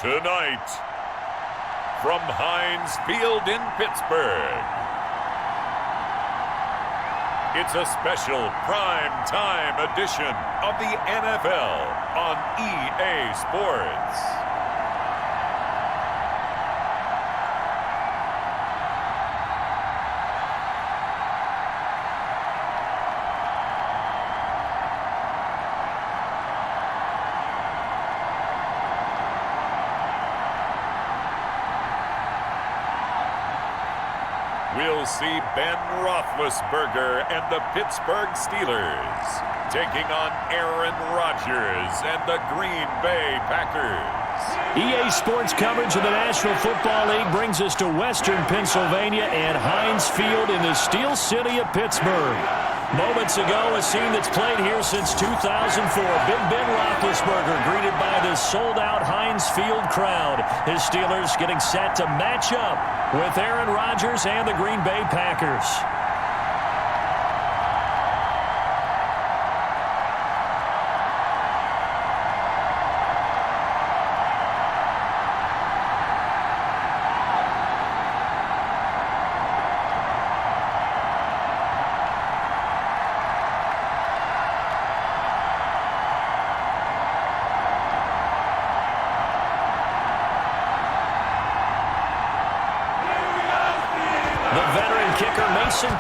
Tonight, from Heinz Field in Pittsburgh, it's a special prime time edition of the NFL on EA Sports. We'll see Ben Roethlisberger and the Pittsburgh Steelers taking on Aaron Rodgers and the Green Bay Packers. EA Sports coverage of the National Football League brings us to Western Pennsylvania and Heinz Field in the Steel City of Pittsburgh. Moments ago, a scene that's played here since 2004. Big Ben Roethlisberger greeted by this sold-out Heinz Field crowd. His Steelers getting set to match up with Aaron Rodgers and the Green Bay Packers.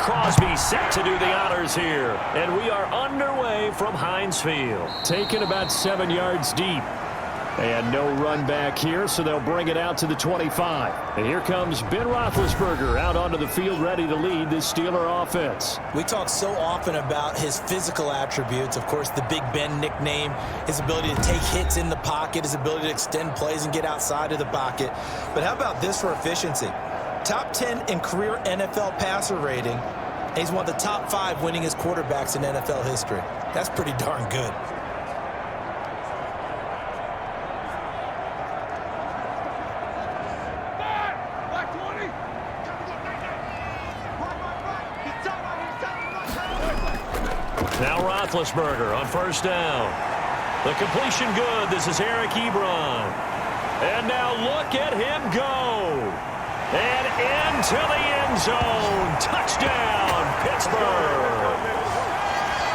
Crosby set to do the honors here. And we are underway from Heinz Field. Taken about 7 yards deep. And no run back here, so they'll bring it out to the 25. And here comes Ben Roethlisberger out onto the field ready to lead this Steeler offense. We talk so often about his physical attributes. Of course, the Big Ben nickname, his ability to take hits in the pocket, his ability to extend plays and get outside of the pocket. But how about this for efficiency? Top 10 in career NFL passer rating. And he's one of the top 5 winningest quarterbacks in NFL history. That's pretty darn good. Now Roethlisberger on first down. The completion good. This is Eric Ebron. And now look at him go. And into the end zone. Touchdown, Pittsburgh.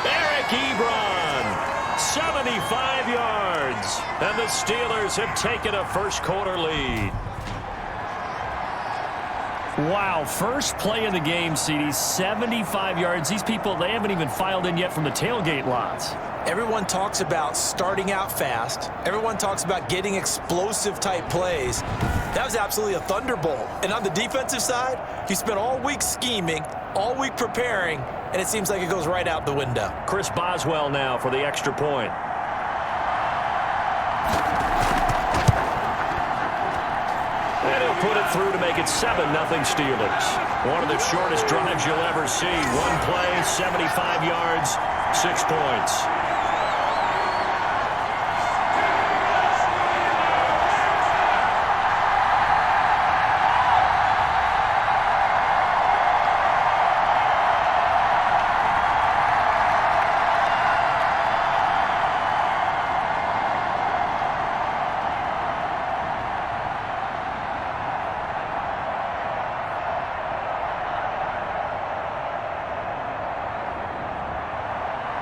Eric Ebron, 75 yards. And the Steelers have taken a first quarter lead. Wow, first play in the game, CD, 75 yards. These people, they haven't even filed in yet from the tailgate lots. Everyone talks about starting out fast. Everyone talks about getting explosive-type plays. That was absolutely a thunderbolt. And on the defensive side, you spent all week scheming, all week preparing, and it seems like it goes right out the window. Chris Boswell now for the extra point. And he'll put it through to make it 7-0 Steelers. One of the shortest drives you'll ever see. One play, 75 yards, 6 points.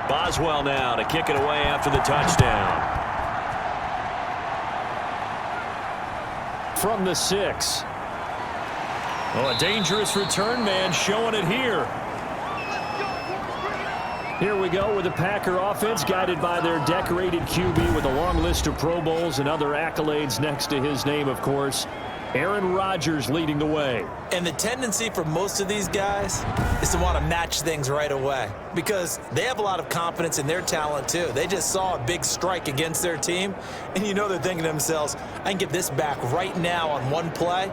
Boswell now to kick it away after the touchdown. From the 6. Oh, a dangerous return man showing it here. Here we go with the Packer offense guided by their decorated QB with a long list of Pro Bowls and other accolades next to his name, of course. Aaron Rodgers leading the way. And the tendency for most of these guys is to want to match things right away because they have a lot of confidence in their talent too. They just saw a big strike against their team, and you know they're thinking to themselves, I can get this back right now on one play.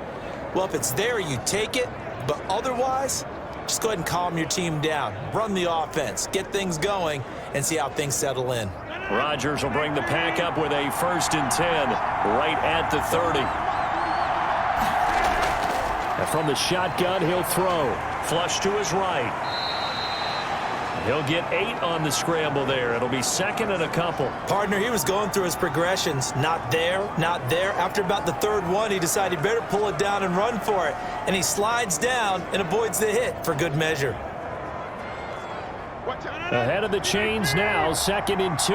Well, if it's there, you take it, but otherwise, just go ahead and calm your team down. Run the offense, get things going, and see how things settle in. Rodgers will bring the pack up with a 1st and 10 right at the 30. And from the shotgun, he'll throw. Flush to his right. He'll get 8 on the scramble there. It'll be second and a couple. Partner, he was going through his progressions. Not there, not there. After about the third one, he decided he better pull it down and run for it. And he slides down and avoids the hit for good measure. Ahead of the chains now, 2nd and 2.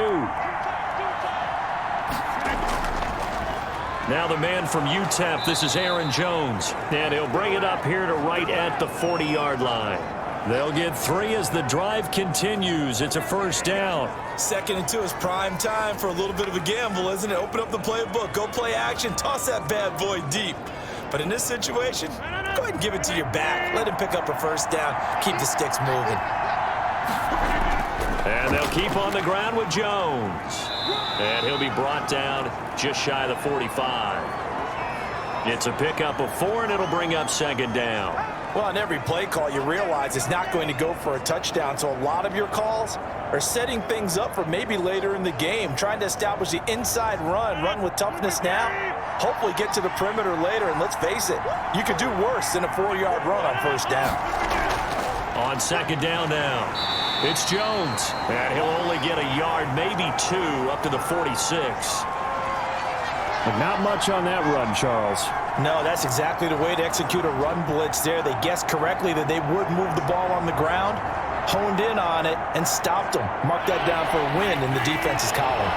Now the man from UTEP, this is Aaron Jones. And he'll bring it up here to right at the 40-yard line. They'll get 3 as the drive continues. It's a first down. 2nd and 2 is prime time for a little bit of a gamble, isn't it? Open up the playbook, go play action, toss that bad boy deep. But in this situation, go ahead and give it to your back. Let him pick up a first down. Keep the sticks moving. And they'll keep on the ground with Jones. And he'll be brought down just shy of the 45. It's a pickup of 4, and it'll bring up 2nd down. Well, on every play call, you realize it's not going to go for a touchdown. So a lot of your calls are setting things up for maybe later in the game, trying to establish the inside run with toughness now, hopefully get to the perimeter later. And let's face it, you could do worse than a 4-yard run on first down. On 2nd down now, it's Jones. And he'll only get a yard, maybe 2, up to the 46. But not much on that run, Charles. No, that's exactly the way to execute a run blitz there. They guessed correctly that they would move the ball on the ground, honed in on it, and stopped them. Mark that down for a win in the defense's column.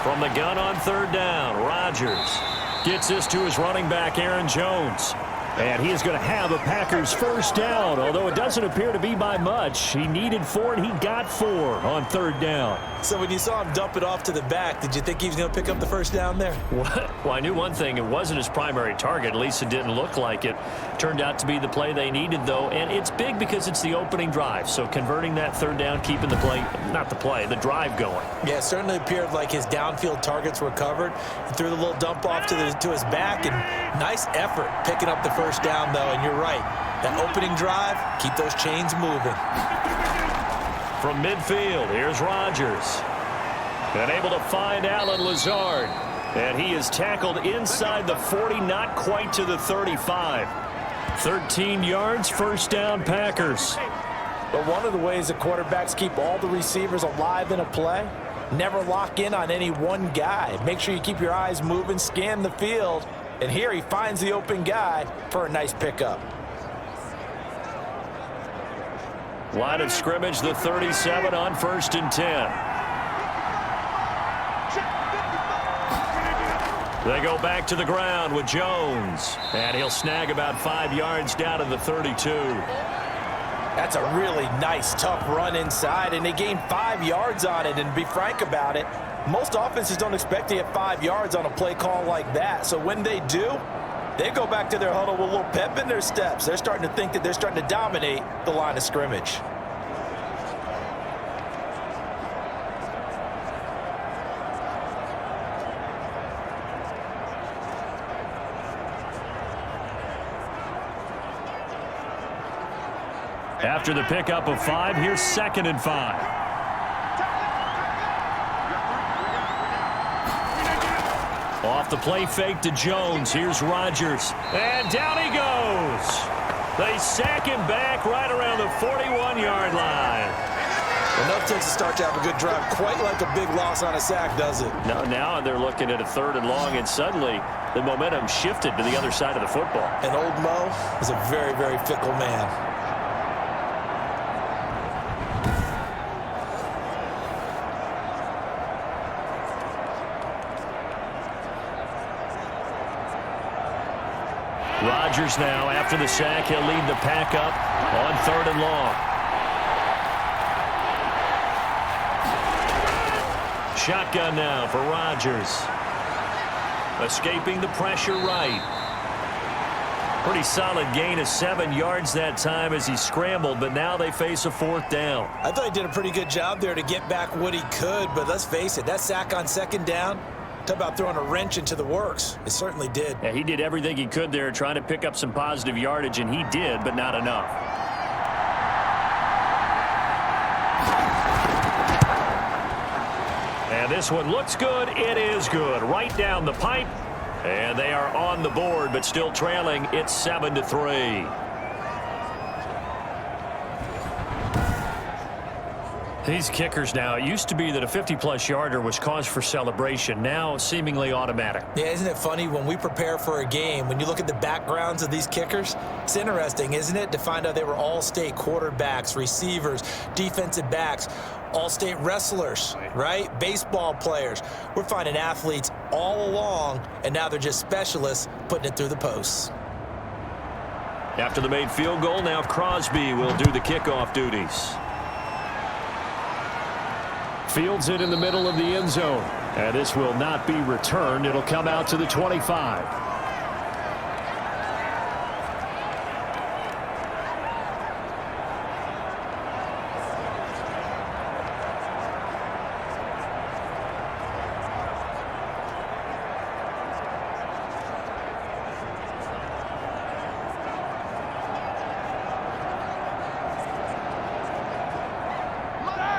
From the gun on 3rd down, Rodgers gets this to his running back, Aaron Jones. And he is going to have a Packers first down, although it doesn't appear to be by much. He needed 4, and he got 4 on 3rd down. So when you saw him dump it off to the back, did you think he was going to pick up the first down there? Well, I knew one thing. It wasn't his primary target. At least it didn't look like it. Turned out to be the play they needed, though. And it's big because it's the opening drive. So converting that 3rd down, keeping the play, not the play, the drive going. Yeah, it certainly appeared like his downfield targets were covered. He threw the little dump off to his back, and nice effort picking up the first down, though. And you're right. That opening drive, keep those chains moving. From midfield, here's Rodgers. And able to find Allen Lazard. And he is tackled inside the 40, not quite to the 35. 13 yards, first down, Packers. But one of the ways the quarterbacks keep all the receivers alive in a play, never lock in on any one guy. Make sure you keep your eyes moving, scan the field. And here he finds the open guy for a nice pickup. Line of scrimmage, the 37 on 1st and 10. They go back to the ground with Jones. And he'll snag about 5 yards down to the 32. That's a really nice, tough run inside, and they gained 5 yards on it. And to be frank about it, most offenses don't expect to get 5 yards on a play call like that. So when they do, they go back to their huddle with a little pep in their steps. They're starting to think that they're starting to dominate the line of scrimmage. After the pickup of 5, here's 2nd and 5. Off the play fake to Jones. Here's Rodgers. And down he goes. They sack him back right around the 41-yard line. Enough takes to start to have a good drive. Quite like a big loss on a sack, does it? Now they're looking at a 3rd and long, and suddenly the momentum shifted to the other side of the football. And old Mo is a very, very fickle man. Rodgers now, after the sack, he'll lead the pack up on 3rd and long. Shotgun now for Rodgers. Escaping the pressure right. Pretty solid gain of 7 yards that time as he scrambled, but now they face a 4th down. I thought he did a pretty good job there to get back what he could, but let's face it, that sack on 2nd down, talk about throwing a wrench into the works. It certainly did. Yeah, he did everything he could there trying to pick up some positive yardage, and he did, but not enough. And this one looks good. It is good. Right down the pipe. And they are on the board, but still trailing. It's 7-3. These kickers now, it used to be that a 50-plus yarder was cause for celebration. Now, seemingly automatic. Yeah, isn't it funny when we prepare for a game, when you look at the backgrounds of these kickers, it's interesting, isn't it, to find out they were all-state quarterbacks, receivers, defensive backs, all-state wrestlers, right? Baseball players. We're finding athletes all along, and now they're just specialists putting it through the posts. After the made field goal, now Crosby will do the kickoff duties. Fields it in the middle of the end zone. And this will not be returned. It'll come out to the 25.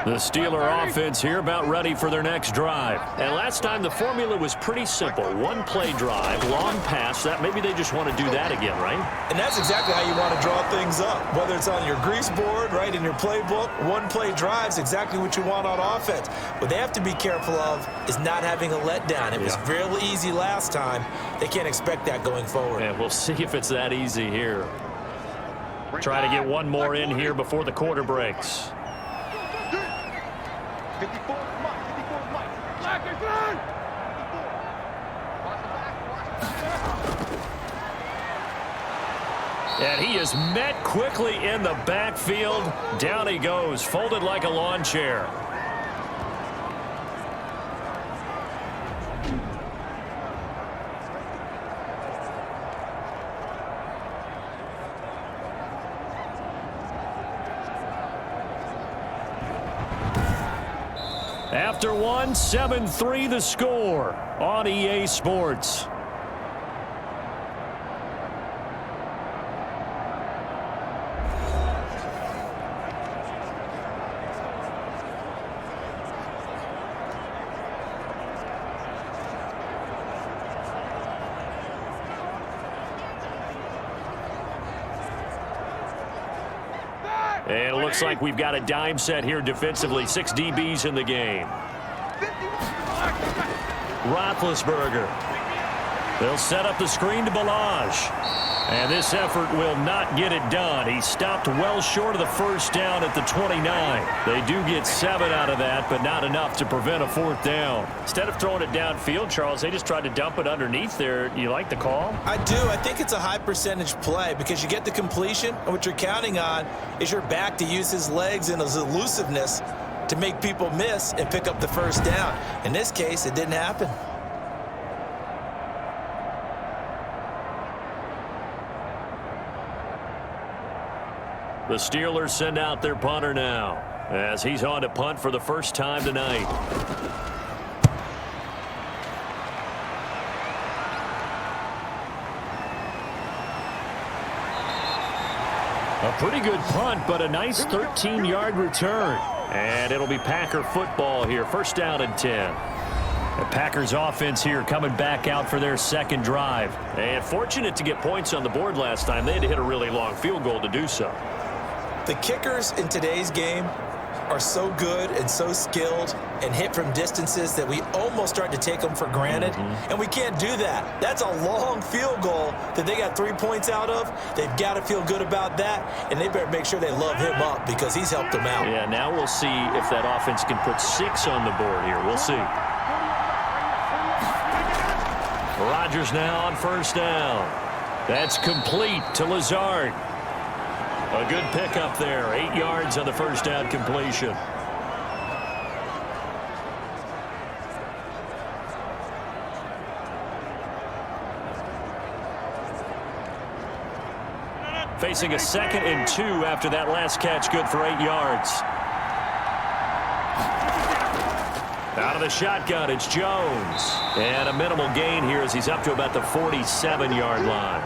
The Steeler offense here about ready for their next drive. And last time the formula was pretty simple. One-play drive, long pass. That maybe they just want to do that again, right? And that's exactly how you want to draw things up. Whether it's on your grease board, right, in your playbook, one-play drive's exactly what you want on offense. What they have to be careful of is not having a letdown. It was real easy last time. They can't expect that going forward. And we'll see if it's that easy here. Try to get one more in here before the quarter breaks. And he is met quickly in the backfield. Down he goes, folded like a lawn chair. After one, 7-3 the score on EA Sports. And it looks like we've got a dime set here defensively. 6 DBs in the game. Roethlisberger. They'll set up the screen to Balaj. And this effort will not get it done. He stopped well short of the first down at the 29. They do get 7 out of that, but not enough to prevent a fourth down. Instead of throwing it downfield, Charles, they just tried to dump it underneath there. You like the call? I do. I think it's a high percentage play because you get the completion, and what you're counting on is your back to use his legs and his elusiveness to make people miss and pick up the first down. In this case, it didn't happen. The Steelers send out their punter now as he's on to punt for the first time tonight. A pretty good punt, but a nice 13-yard return. And it'll be Packer football here. First down and 10. The Packers offense here coming back out for their second drive. And fortunate to get points on the board last time. They had to hit a really long field goal to do so. The kickers in today's game are so good and so skilled and hit from distances that we almost start to take them for granted. And we can't do that. That's a long field goal that they got 3 points out of. They've got to feel good about that, and they better make sure they love him up because he's helped them out. Yeah, now we'll see if that offense can put 6 on the board here. We'll see. Rodgers now on first down. That's complete to Lazard. A good pickup there. 8 yards on the first down completion. Facing a 2nd and 2 after that last catch, good for 8 yards. Out of the shotgun, it's Jones. And a minimal gain here as he's up to about the 47-yard line.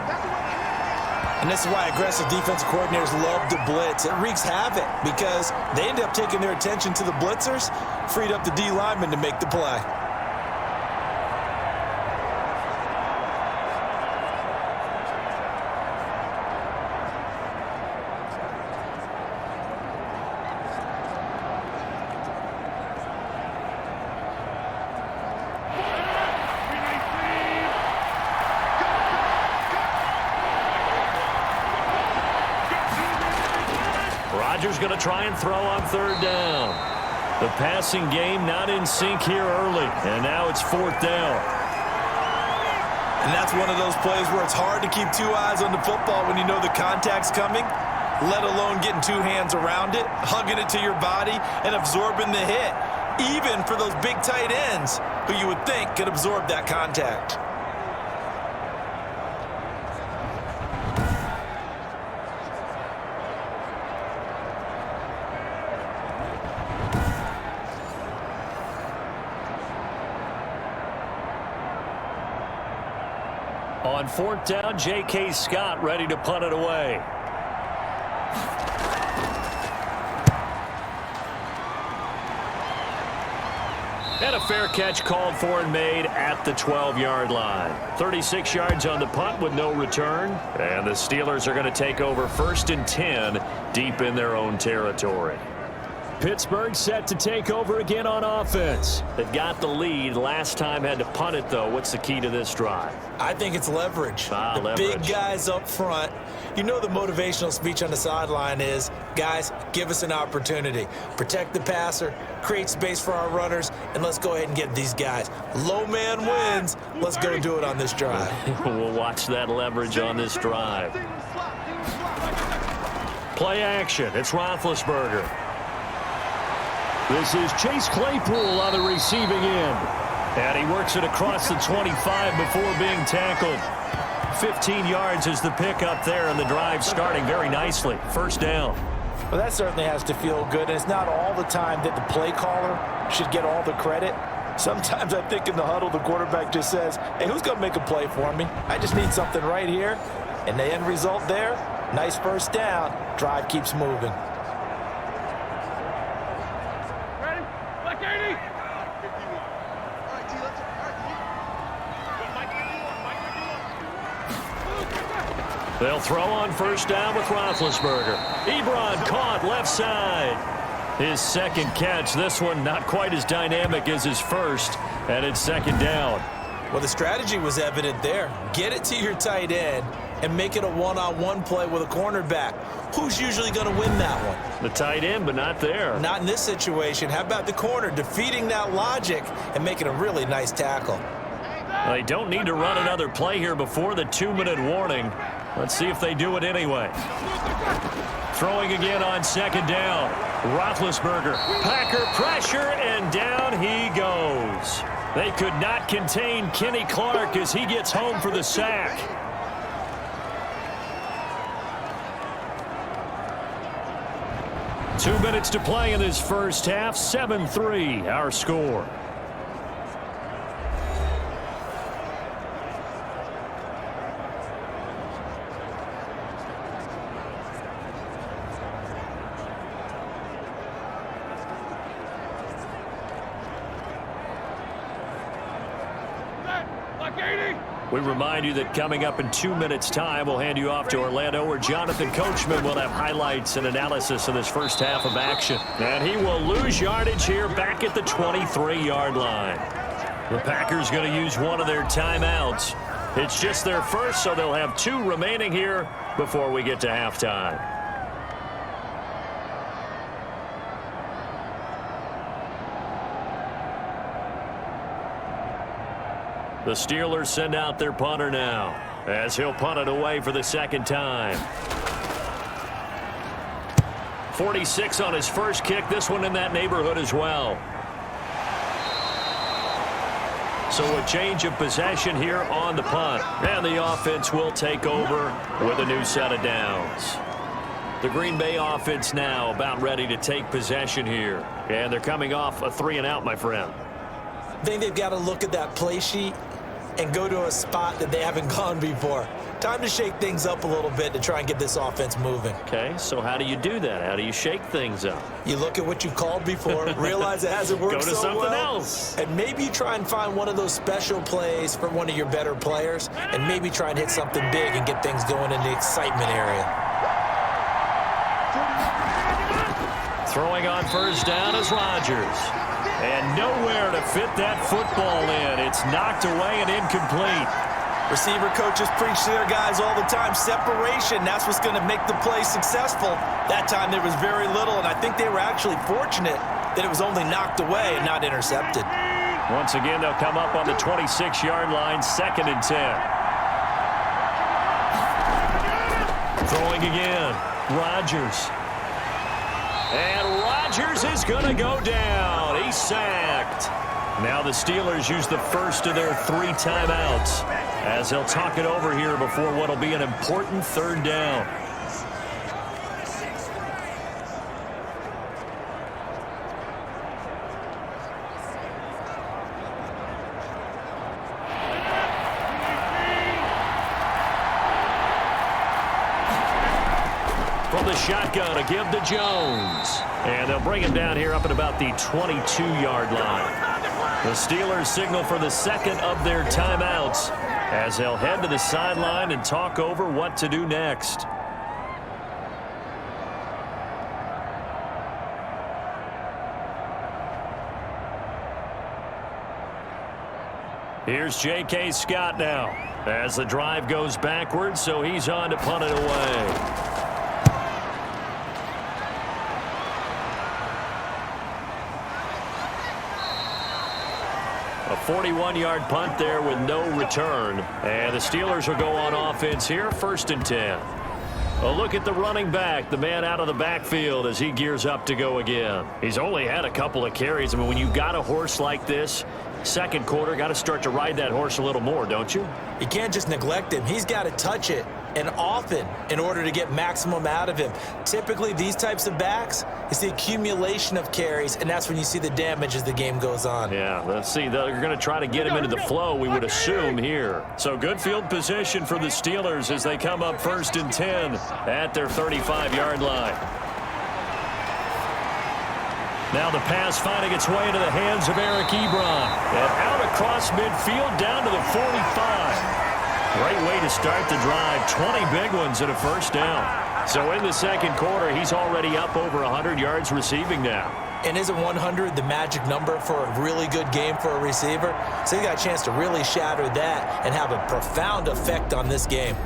And this is why aggressive defensive coordinators love to blitz. It wreaks havoc because they end up taking their attention to the blitzers, freed up the D lineman to make the play. Rodgers going to try and throw on third down. The passing game not in sync here early, and now it's fourth down. And that's one of those plays where it's hard to keep two eyes on the football when you know the contact's coming, let alone getting two hands around it, hugging it to your body, and absorbing the hit, even for those big tight ends who you would think could absorb that contact. On fourth down, J.K. Scott ready to punt it away. And a fair catch called for and made at the 12-yard line. 36 yards on the punt with no return. And the Steelers are going to take over 1st and 10 deep in their own territory. Pittsburgh set to take over again on offense. They've got the lead. Last time had to punt it, though. What's the key to this drive? I think it's leverage. The big guys up front. You know the motivational speech on the sideline is, guys, give us an opportunity. Protect the passer, create space for our runners, and let's go ahead and get these guys. Low man wins. Let's go do it on this drive. We'll watch that leverage on this drive. Play action. It's Roethlisberger. This is Chase Claypool on the receiving end. And he works it across the 25 before being tackled. 15 yards is the pickup there, and the drive starting very nicely. First down. Well, that certainly has to feel good, and it's not all the time that the play caller should get all the credit. Sometimes I think in the huddle, the quarterback just says, hey, who's going to make a play for me? I just need something right here. And the end result there, nice first down. Drive keeps moving. They'll throw on first down with Roethlisberger. Ebron caught left side. His second catch. This one not quite as dynamic as his first, and it's second down. Well, the strategy was evident there. Get it to your tight end and make it a one-on-one play with a cornerback. Who's usually going to win that one? The tight end, but not there. Not in this situation. How about the corner defeating that logic and making a really nice tackle? They don't need to run another play here before the 2-minute warning. Let's see if they do it anyway. Throwing again on second down. Roethlisberger. Packer pressure, and down he goes. They could not contain Kenny Clark as he gets home for the sack. Two minutes to play in this first half. 7-3 our score. We remind you that coming up in 2 minutes' time, we'll hand you off to Orlando, where Jonathan Coachman will have highlights and analysis of this first half of action. And he will lose yardage here back at the 23-yard line. The Packers going to use one of their timeouts. It's just their first, so they'll have 2 remaining here before we get to halftime. The Steelers send out their punter now, as he'll punt it away for the second time. 46 on his first kick. This one in that neighborhood as well. So a change of possession here on the punt. And the offense will take over with a new set of downs. The Green Bay offense now about ready to take possession here. And they're coming off a 3-and-out, my friend. I think they've got to look at that play sheet and go to a spot that they haven't gone before. Time to shake things up a little bit to try and get this offense moving. Okay, so how do you do that? How do you shake things up? You look at what you called before, realize it hasn't worked so well. Go to something else. And maybe you try and find one of those special plays for one of your better players, and maybe try and hit something big and get things going in the excitement area. Throwing on first down is Rodgers. And nowhere to fit that football in. It's knocked away and incomplete. Receiver coaches preach to their guys all the time. Separation, that's what's going to make the play successful. That time there was very little, and I think they were actually fortunate that it was only knocked away and not intercepted. Once again, they'll come up on the 26-yard line, 2nd and 10. Throwing again, Rodgers. And Rodgers is going to go down. He's sacked. Now the Steelers use the first of their 3 timeouts as they'll talk it over here before what will be an important 3rd down. From the shotgun, a give to Jones. And they'll bring him down here up at about the 22-yard line. The Steelers signal for the 2nd of their timeouts as they'll head to the sideline and talk over what to do next. Here's J.K. Scott now as the drive goes backwards, so he's on to punt it away. A 41-yard punt there with no return. And the Steelers will go on offense here, 1st and 10. A look at the running back, the man out of the backfield as he gears up to go again. He's only had a couple of carries. I mean, when you've got a horse like this, 2nd quarter, got to start to ride that horse a little more, don't you? You can't just neglect him. He's got to touch it, and often, in order to get maximum out of him. Typically, these types of backs, it's the accumulation of carries, and that's when you see the damage as the game goes on. Yeah, let's see. They're going to try to get him into the flow, we would assume, here. So good field position for the Steelers as they come up 1st and 10 at their 35-yard line. Now the pass finding its way into the hands of Eric Ebron. And out across midfield down to the 45. Great way to start the drive. 20 big ones and a 1st down. So in the 2nd quarter, he's already up over 100 yards receiving now. And isn't 100 the magic number for a really good game for a receiver? So he got a chance to really shatter that and have a profound effect on this game.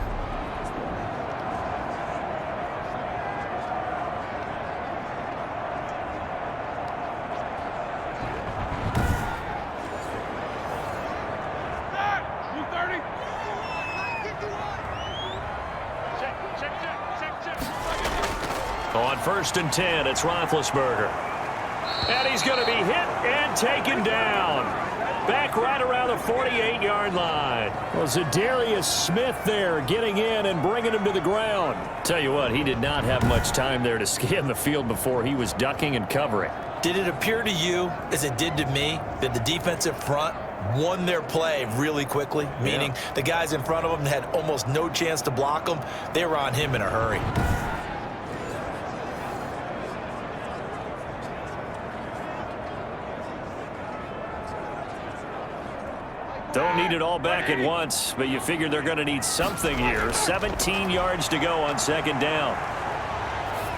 On 1st and 10, it's Roethlisberger. And he's going to be hit and taken down. Back right around the 48-yard line. Well, Zadarius Smith there getting in and bringing him to the ground. Tell you what, he did not have much time there to scan the field before he was ducking and covering. Did it appear to you, as it did to me, that the defensive front won their play really quickly? Meaning the guys in front of them had almost no chance to block them. They were on him in a hurry. Don't need it all back at once, but you figure they're going to need something here. 17 yards to go on 2nd down.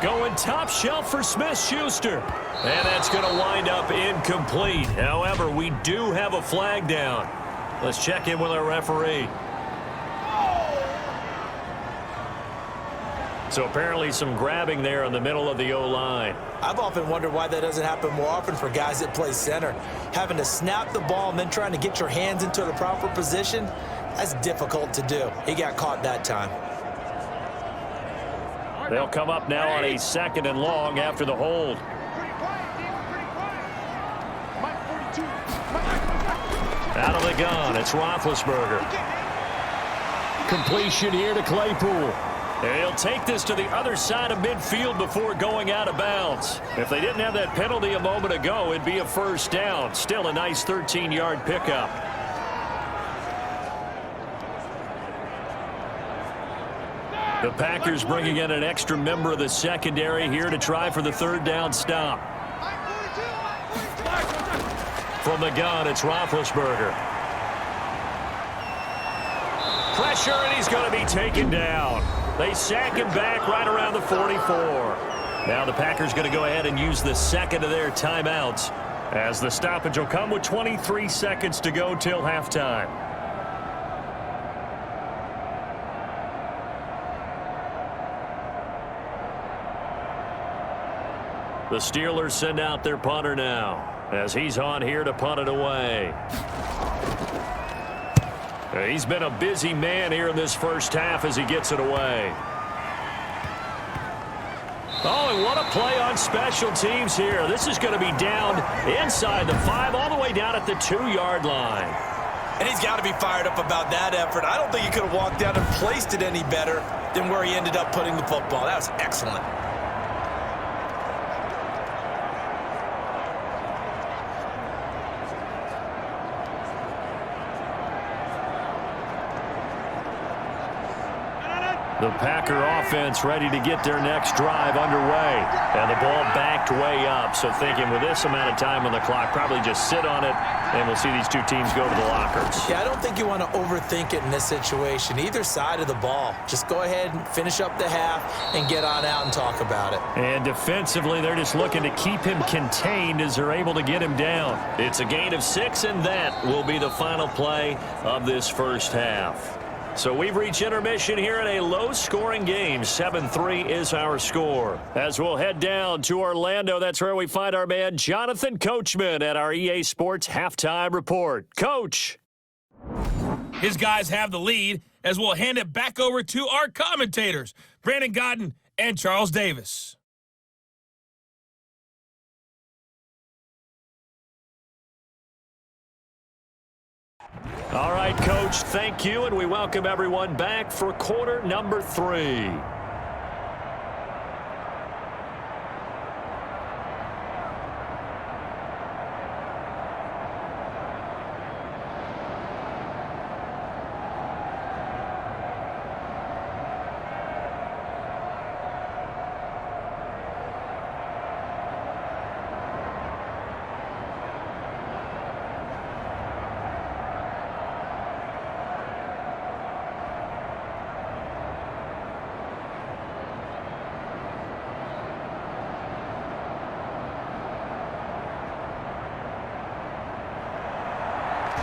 Going top shelf for Smith-Schuster. And that's going to wind up incomplete. However, we do have a flag down. Let's check in with our referee. So apparently some grabbing there in the middle of the O-line. I've often wondered why that doesn't happen more often for guys that play center. Having to snap the ball and then trying to get your hands into the proper position, that's difficult to do. He got caught that time. They'll come up now on a 2nd and long after the hold. Out of the gun, it's Roethlisberger. Completion here to Claypool. And he'll take this to the other side of midfield before going out of bounds. If they didn't have that penalty a moment ago, it'd be a 1st down. Still a nice 13-yard pickup. The Packers bringing in an extra member of the secondary here to try for the 3rd down stop. From the gun, it's Roethlisberger. Pressure, and he's going to be taken down. They sack him back right around the 44. Now the Packers going to go ahead and use the 2nd of their timeouts as the stoppage will come with 23 seconds to go till halftime. The Steelers send out their punter now as he's on here to punt it away. He's been a busy man here in this first half as he gets it away. Oh, and what a play on special teams here. This is going to be down inside the 5, all the way down at the 2-yard line. And he's got to be fired up about that effort. I don't think he could have walked down and placed it any better than where he ended up putting the football. That was excellent. The Packer offense ready to get their next drive underway. And the ball backed way up. So thinking with this amount of time on the clock, probably just sit on it, and we'll see these two teams go to the lockers. Yeah, I don't think you want to overthink it in this situation. Either side of the ball. Just go ahead and finish up the half and get on out and talk about it. And defensively, they're just looking to keep him contained as they're able to get him down. It's a gain of 6, and that will be the final play of this first half. So we've reached intermission here in a low-scoring game. 7-3 is our score. As we'll head down to Orlando, that's where we find our man Jonathan Coachman at our EA Sports Halftime Report. Coach. His guys have the lead as we'll hand it back over to our commentators, Brandon Godden and Charles Davis. All right, Coach, thank you, and we welcome everyone back for quarter number 3.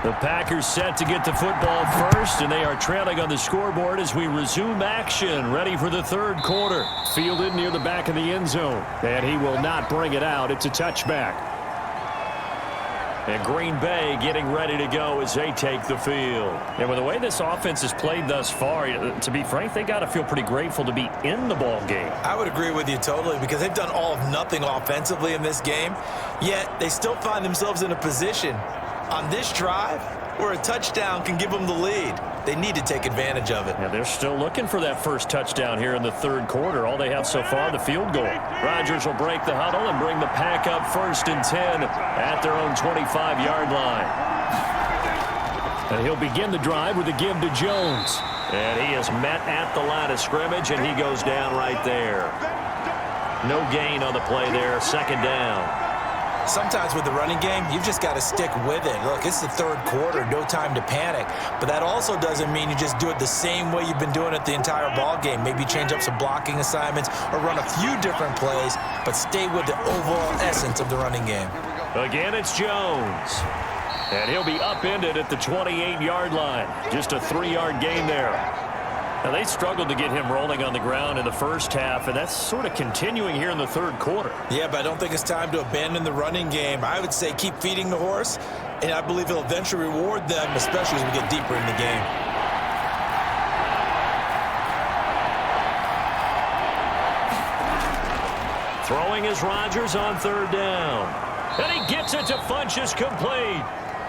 The Packers set to get the football first, and they are trailing on the scoreboard as we resume action, ready for the third quarter. Fielded near the back of the end zone, and he will not bring it out. It's a touchback. And Green Bay getting ready to go as they take the field. And with the way this offense has played thus far, to be frank, they got to feel pretty grateful to be in the ball game. I would agree with you totally because they've done all of nothing offensively in this game, yet they still find themselves in a position on this drive where a touchdown can give them the lead. They need to take advantage of it. Yeah, they're still looking for that first touchdown here in the third quarter. All they have so far, the field goal. Rodgers will break the huddle and bring the Pack up 1st and 10 at their own 25-yard line. And he'll begin the drive with a give to Jones. And he is met at the line of scrimmage, and he goes down right there. No gain on the play there, 2nd down. Sometimes with the running game, you've just got to stick with it. Look, it's the third quarter, no time to panic. But that also doesn't mean you just do it the same way you've been doing it the entire ball game. Maybe change up some blocking assignments or run a few different plays, but stay with the overall essence of the running game. Again, it's Jones. And he'll be upended at the 28-yard line. Just a 3-yard gain there. Now, they struggled to get him rolling on the ground in the first half, and that's sort of continuing here in the third quarter. Yeah, but I don't think it's time to abandon the running game. I would say keep feeding the horse, and I believe he'll eventually reward them, especially as we get deeper in the game. Throwing is Rodgers on 3rd down. And he gets it to Funchess complete.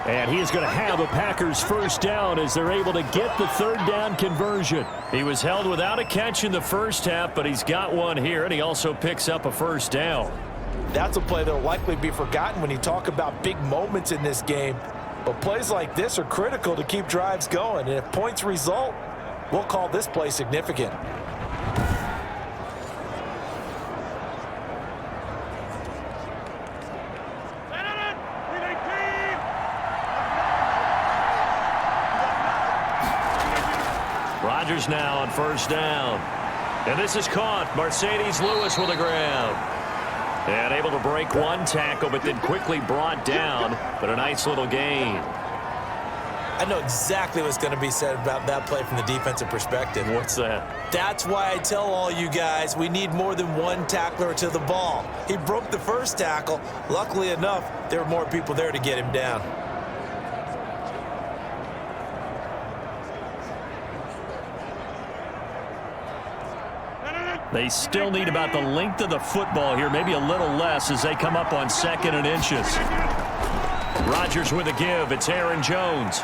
And he is going to have a Packers first down as they're able to get the 3rd down conversion. He was held without a catch in the first half, but he's got one here, and he also picks up a first down. That's a play that will likely be forgotten when you talk about big moments in this game. But plays like this are critical to keep drives going, and if points result, we'll call this play significant. Rodgers now on 1st down. And this is caught. Mercedes Lewis with a grab. And able to break one tackle, but then quickly brought down. But a nice little gain. I know exactly what's going to be said about that play from the defensive perspective. What's that? That's why I tell all you guys we need more than one tackler to the ball. He broke the first tackle. Luckily enough, there were more people there to get him down. They still need about the length of the football here, maybe a little less as they come up on 2nd and inches. Rodgers with a give. It's Aaron Jones.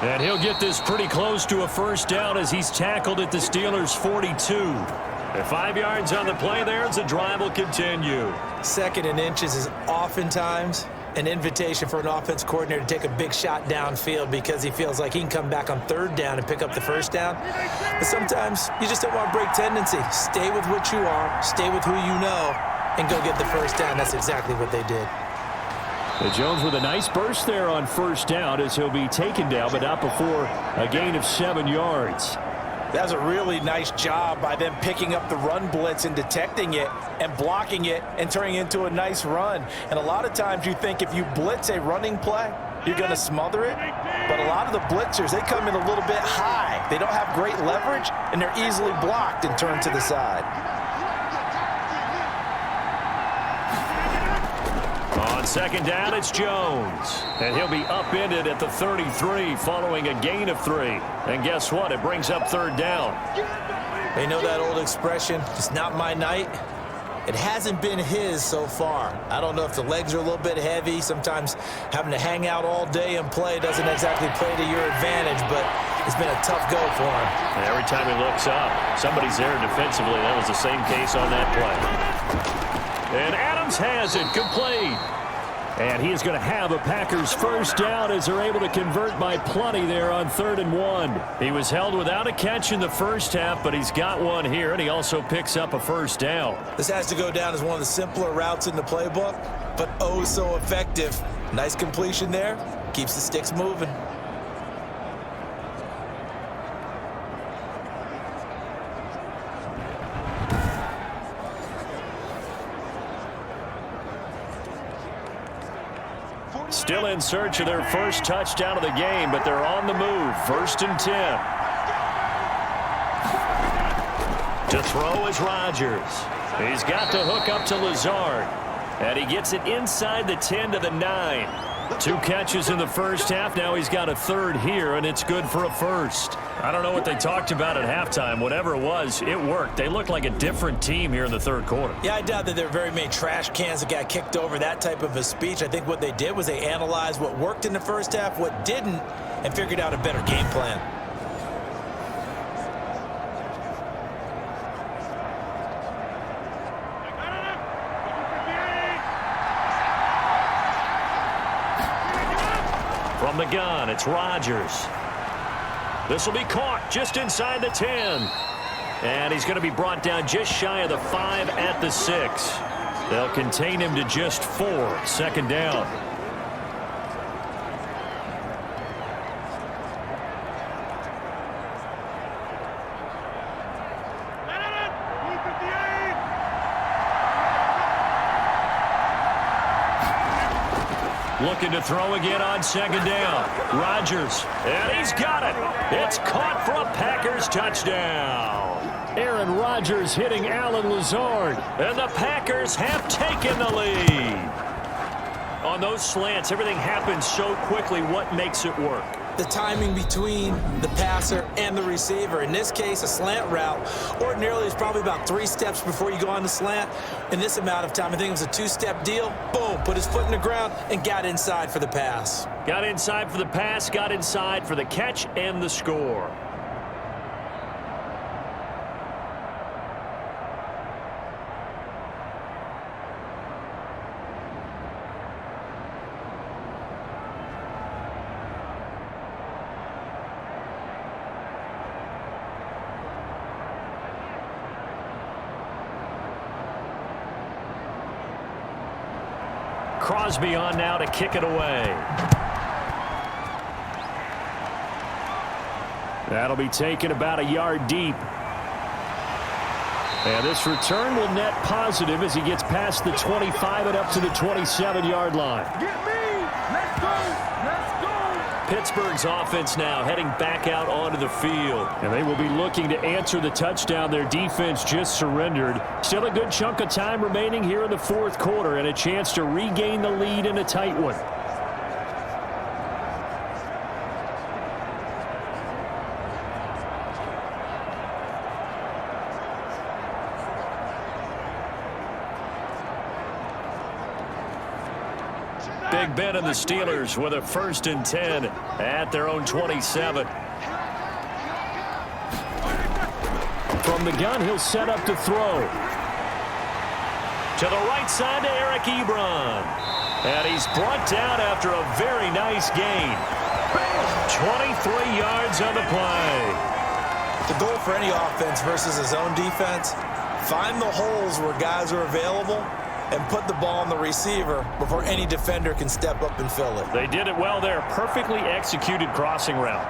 And he'll get this pretty close to a first down as he's tackled at the Steelers' 42. And 5 yards on the play there as the drive will continue. 2nd and inches is oftentimes an invitation for an offense coordinator to take a big shot downfield because he feels like he can come back on 3rd down and pick up the first down. But sometimes you just don't want to break tendency. Stay with what you are, stay with who you know, and go get the first down. That's exactly what they did. Jones with a nice burst there on first down as he'll be taken down, but not before a gain of 7 yards. That was a really nice job by them picking up the run blitz and detecting it and blocking it and turning it into a nice run. And a lot of times you think if you blitz a running play, you're going to smother it. But a lot of the blitzers, they come in a little bit high. They don't have great leverage, and they're easily blocked and turned to the side. On 2nd down, it's Jones. And he'll be upended at the 33 following a gain of 3. And guess what? It brings up 3rd down. They know that old expression, it's not my night. It hasn't been his so far. I don't know if the legs are a little bit heavy. Sometimes having to hang out all day and play doesn't exactly play to your advantage, but it's been a tough go for him. And every time he looks up, somebody's there defensively. That was the same case on that play. And Adams has it complete. And he is going to have a Packers first down as they're able to convert by plenty there on 3rd and 1. He was held without a catch in the first half, but he's got one here, and he also picks up a first down. This has to go down as one of the simpler routes in the playbook, but oh so effective. Nice completion there. Keeps the sticks moving. Still in search of their first touchdown of the game, but they're on the move. 1st and 10. To throw is Rodgers. He's got to hook up to Lazard. And he gets it inside the 10 to the 9. 2 catches in the first half. Now he's got a 3rd here, and it's good for a first. I don't know what they talked about at halftime. Whatever it was, it worked. They looked like a different team here in the 3rd quarter. Yeah, I doubt that there were very many trash cans that got kicked over, that type of a speech. I think what they did was they analyzed what worked in the first half, what didn't, and figured out a better game plan. From the gun, it's Rodgers. This will be caught just inside the 10. And he's going to be brought down just shy of the 5 at the 6. They'll contain him to just 4. 2nd down. Looking to throw again on 2nd down. Rodgers, and he's got it. It's caught for a Packers touchdown. Aaron Rodgers hitting Alan Lazard, and the Packers have taken the lead. On those slants, everything happens so quickly. What makes it work? The timing between the passer and the receiver. In this case, a slant route ordinarily is probably about 3 steps before you go on the slant. In this amount of time, I think it was a 2-step deal. Boom, put his foot in the ground and got inside for the pass. Got inside for the pass, got inside for the catch and the score. Crosby on now to kick it away. That'll be taken about a yard deep. And this return will net positive as he gets past the 25 and up to the 27-yard line. Get me! Let's go! Let's go! Pittsburgh's offense now heading back out onto the field. And they will be looking to answer the touchdown their defense just surrendered. Still a good chunk of time remaining here in the fourth quarter and a chance to regain the lead in a tight one. Big Ben and the Steelers with a 1st and 10 at their own 27. From the gun, he'll set up to throw. To the right side to Eric Ebron. And he's brought down after a very nice gain. 23 yards on the play. The goal for any offense versus his own defense, find the holes where guys are available and put the ball on the receiver before any defender can step up and fill it. They did it well there. Perfectly executed crossing route.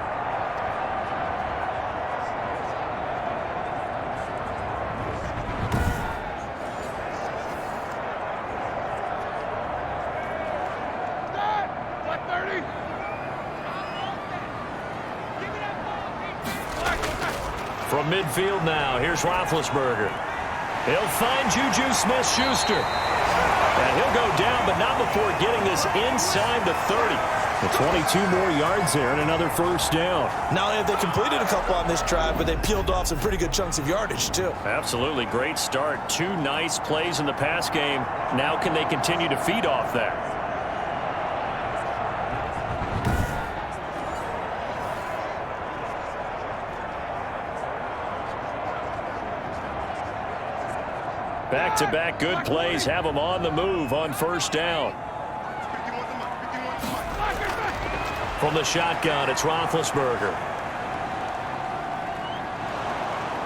From midfield now, here's Roethlisberger. He'll find Juju Smith-Schuster. And he'll go down, but not before getting this inside the 30. The 22 more yards there and another 1st down. Not only have they completed a couple on this drive, but they peeled off some pretty good chunks of yardage, too. Absolutely. Great start. 2 nice plays in the pass game. Now can they continue to feed off that? Back-to-back good plays have them on the move on 1st down. From the shotgun, it's Roethlisberger.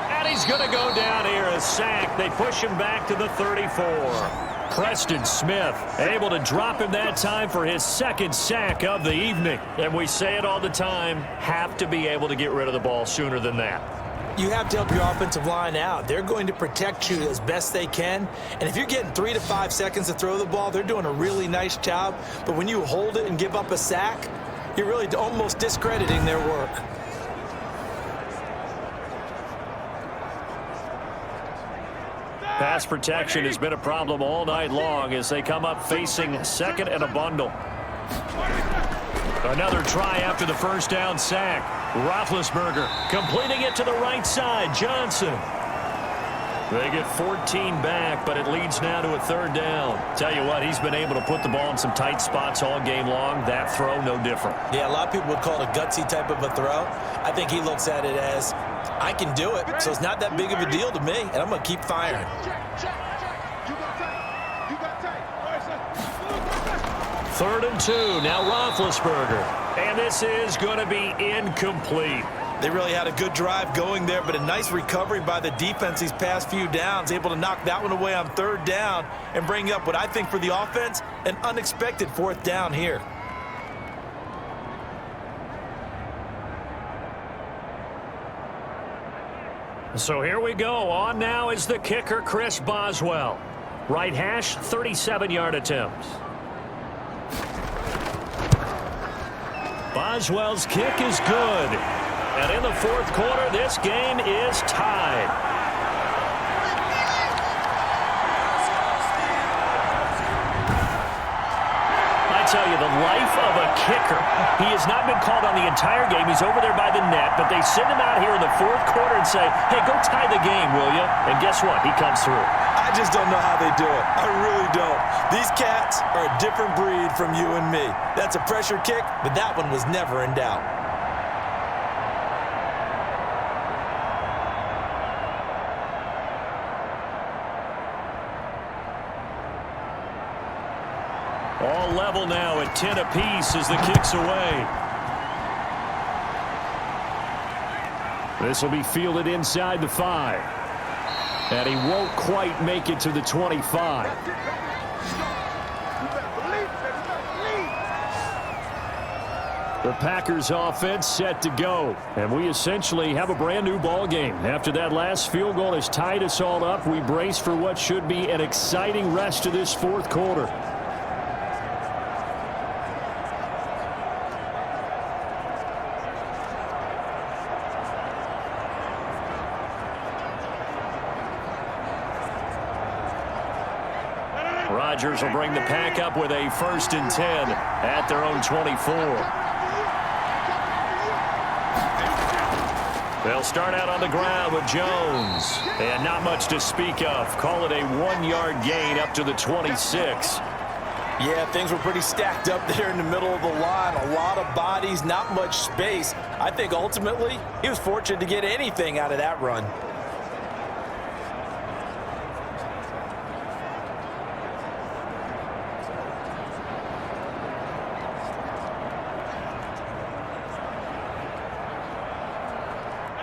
And he's going to go down here, a sack. They push him back to the 34. Preston Smith able to drop him that time for his 2nd sack of the evening. And we say it all the time, have to be able to get rid of the ball sooner than that. You have to help your offensive line out. They're going to protect you as best they can. And if you're getting 3 to 5 seconds to throw the ball, they're doing a really nice job. But when you hold it and give up a sack, you're really almost discrediting their work. Pass protection has been a problem all night long as they come up facing 2nd and a bundle. Another try after the 1st down sack. Roethlisberger completing it to the right side. Johnson. They get 14 back, but it leads now to a 3rd down. Tell you what, he's been able to put the ball in some tight spots all game long. That throw, no different. Yeah, a lot of people would call it a gutsy type of a throw. I think he looks at it as, I can do it, so it's not that big of a deal to me, and I'm going to keep firing. 3rd and 2. Now Roethlisberger. And this is going to be incomplete. They really had a good drive going there, but a nice recovery by the defense these past few downs, able to knock that one away on 3rd down and bring up what I think for the offense, an unexpected 4th down here. So here we go. On now is the kicker, Chris Boswell. Right hash, 37-yard attempt. Boswell's kick is good. And in the 4th quarter, this game is tied. I tell you, the life of a kicker. He has not been called on the entire game. He's over there by the net, but they send him out here in the 4th quarter and say, hey, go tie the game, will you? And guess what? He comes through. I just don't know how they do it. I really don't. These cats are a different breed from you and me. That's a pressure kick, but that one was never in doubt. All level now at 10 apiece as the kick's away. This will be fielded inside the 5. And he won't quite make it to the 25. The Packers offense set to go. And we essentially have a brand new ball game. After that last field goal has tied us all up, we brace for what should be an exciting rest to this 4th quarter. Rodgers will bring the pack up with a 1st and 10 at their own 24. They'll start out on the ground with Jones. And not much to speak of. Call it a 1-yard gain up to the 26. Yeah, things were pretty stacked up there in the middle of the line. A lot of bodies, not much space. I think ultimately he was fortunate to get anything out of that run.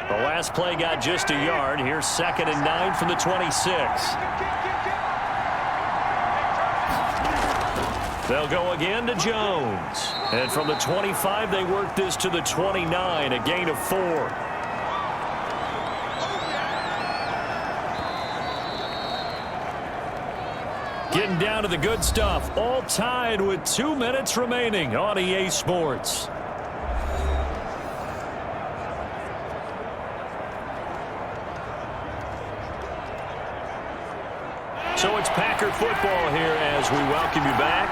The last play got just a yard. Here's 2nd and 9 from the 26. They'll go again to Jones. And from the 25, they work this to the 29, a gain of 4. Getting down to the good stuff. All tied with 2 minutes remaining on EA Sports. So it's Packer football here as we welcome you back.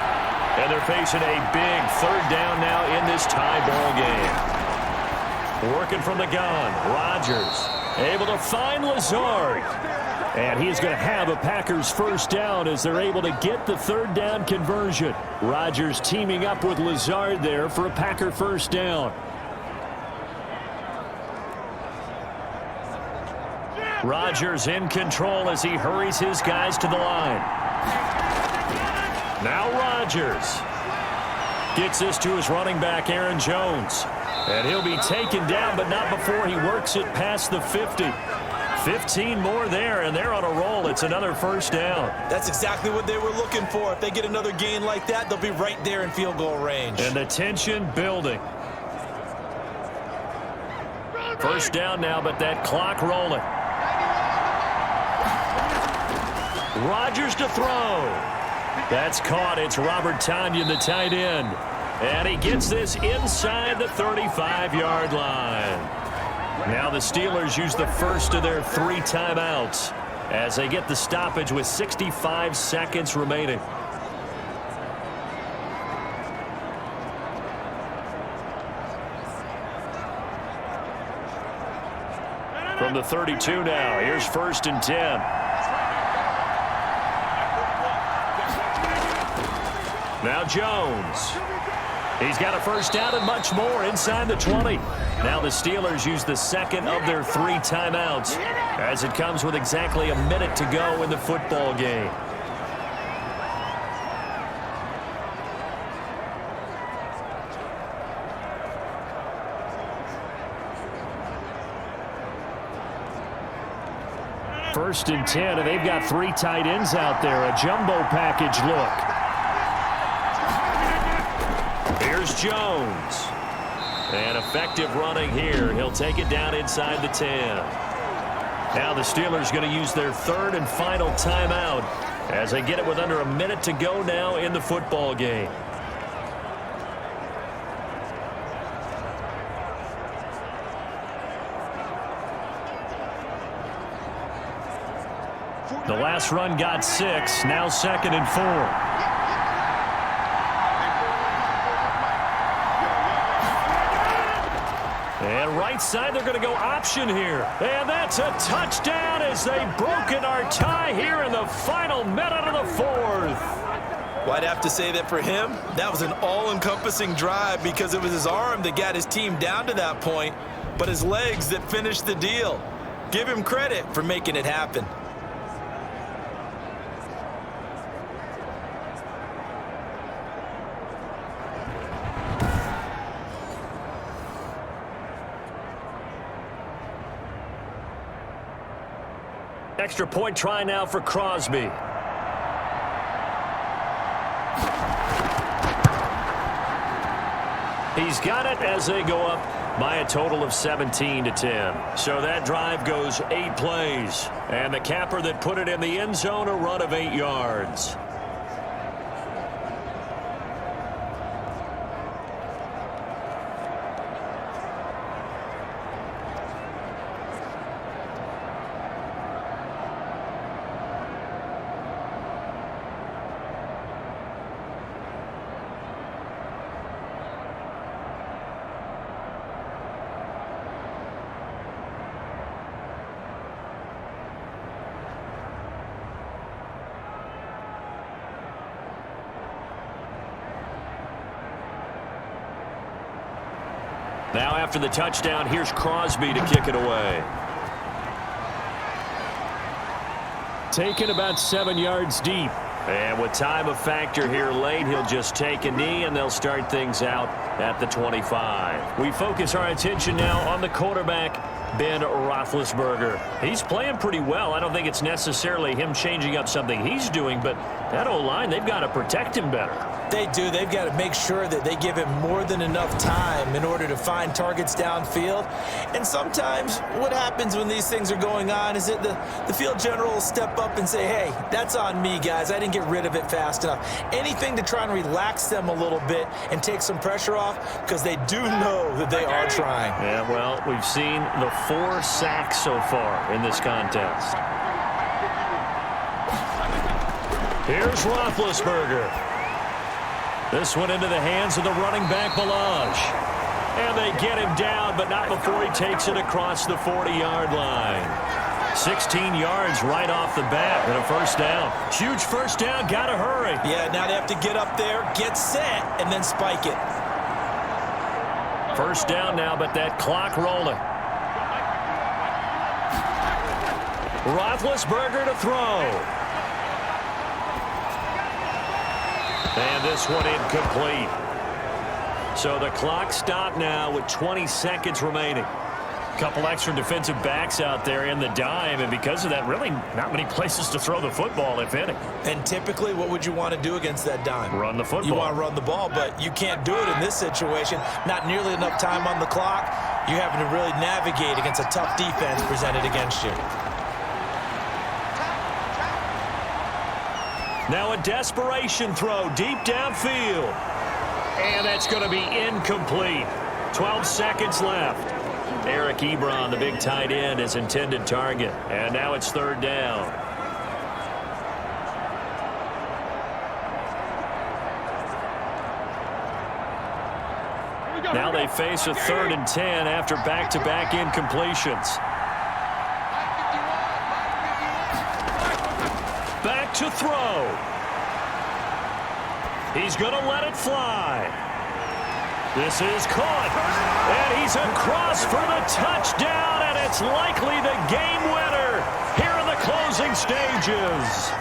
And they're facing a big 3rd down now in this tie ball game. Working from the gun, Rodgers able to find Lazard. And he's going to have a Packers 1st down as they're able to get the 3rd down conversion. Rodgers teaming up with Lazard there for a Packer 1st down. Rodgers in control as he hurries his guys to the line. Now Rodgers gets this to his running back, Aaron Jones. And he'll be taken down, but not before he works it past the 50. 15 more there, and they're on a roll. It's another 1st down. That's exactly what they were looking for. If they get another gain like that, they'll be right there in field goal range. And the tension building. 1st down now, but that clock rolling. Rodgers to throw. That's caught. It's Robert Tonyan, the tight end. And he gets this inside the 35-yard line. Now the Steelers use the first of their 3 timeouts as they get the stoppage with 65 seconds remaining. From the 32 now, here's 1st and 10. Now Jones. He's got a 1st down and much more inside the 20. Now the Steelers use the 2nd of their 3 timeouts as it comes with exactly a minute to go in the football game. First and 10, and they've got 3 tight ends out there. A jumbo package look. Here's Jones. And effective running here. He'll take it down inside the 10. Now the Steelers going to use their 3rd and final timeout as they get it with under a minute to go now in the football game. The last run got 6. Now 2nd and 4. And right side, they're going to go option here. And that's a touchdown as they've broken our tie here in the final minute of the 4th. Well, I'd have to say that for him, that was an all-encompassing drive because it was his arm that got his team down to that point, but his legs that finished the deal. Give him credit for making it happen. Extra point try now for Crosby. He's got it as they go up by a total of 17-10. So that drive goes 8 plays. And the capper that put it in the end zone, a run of 8 yards. Now after the touchdown, here's Crosby to kick it away. Taken about 7 yards deep. And with time a factor here late, he'll just take a knee, and they'll start things out at the 25. We focus our attention now on the quarterback, Ben Roethlisberger. He's playing pretty well. I don't think it's necessarily him changing up something he's doing, but that O-line, they've got to protect him better. They do. They've got to make sure that they give him more than enough time in order to find targets downfield. And sometimes what happens when these things are going on is that the field general will step up and say, hey, that's on me, guys. I didn't get rid of it fast enough. Anything to try and relax them a little bit and take some pressure off, because they do know that they are trying. Yeah, well, we've seen the 4 sacks so far in this contest. Here's Roethlisberger. This one into the hands of the running back, Melange. And they get him down, but not before he takes it across the 40-yard line. 16 yards right off the bat and a first down. Huge first down, gotta hurry. Yeah, now they have to get up there, get set, and then spike it. First down now, but that clock rolling. Roethlisberger to throw. And this one incomplete. So the clock stopped now with 20 seconds remaining. Couple extra defensive backs out there in the dime, and because of that, really not many places to throw the football, if any. And typically, what would you want to do against that dime? Run the football. You want to run the ball, but you can't do it in this situation. Not nearly enough time on the clock. You're having to really navigate against a tough defense presented against you. Now a desperation throw deep downfield. And that's going to be incomplete. 12 seconds left. Eric Ebron, the big tight end, his intended target. And now it's third down. Now they face a 3rd and 10 after back-to-back incompletions. Back to throw. He's going to let it fly. This is caught. And he's across for the touchdown, and it's likely the game winner here in the closing stages.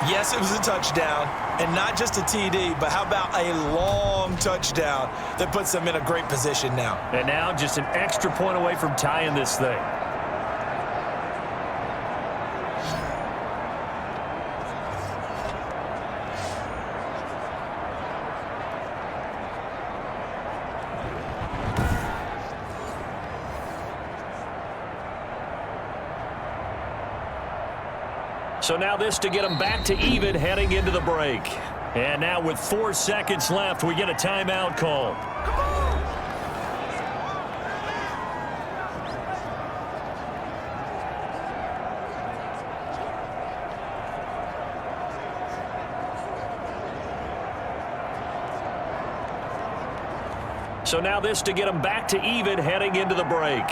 Yes, it was a touchdown, and not just a TD, but how about a long touchdown that puts them in a great position now. And now just an extra point away from tying this thing. So now this to get them back to even heading into the break. And now with 4 seconds left, we get a timeout call. So now this to get them back to even heading into the break.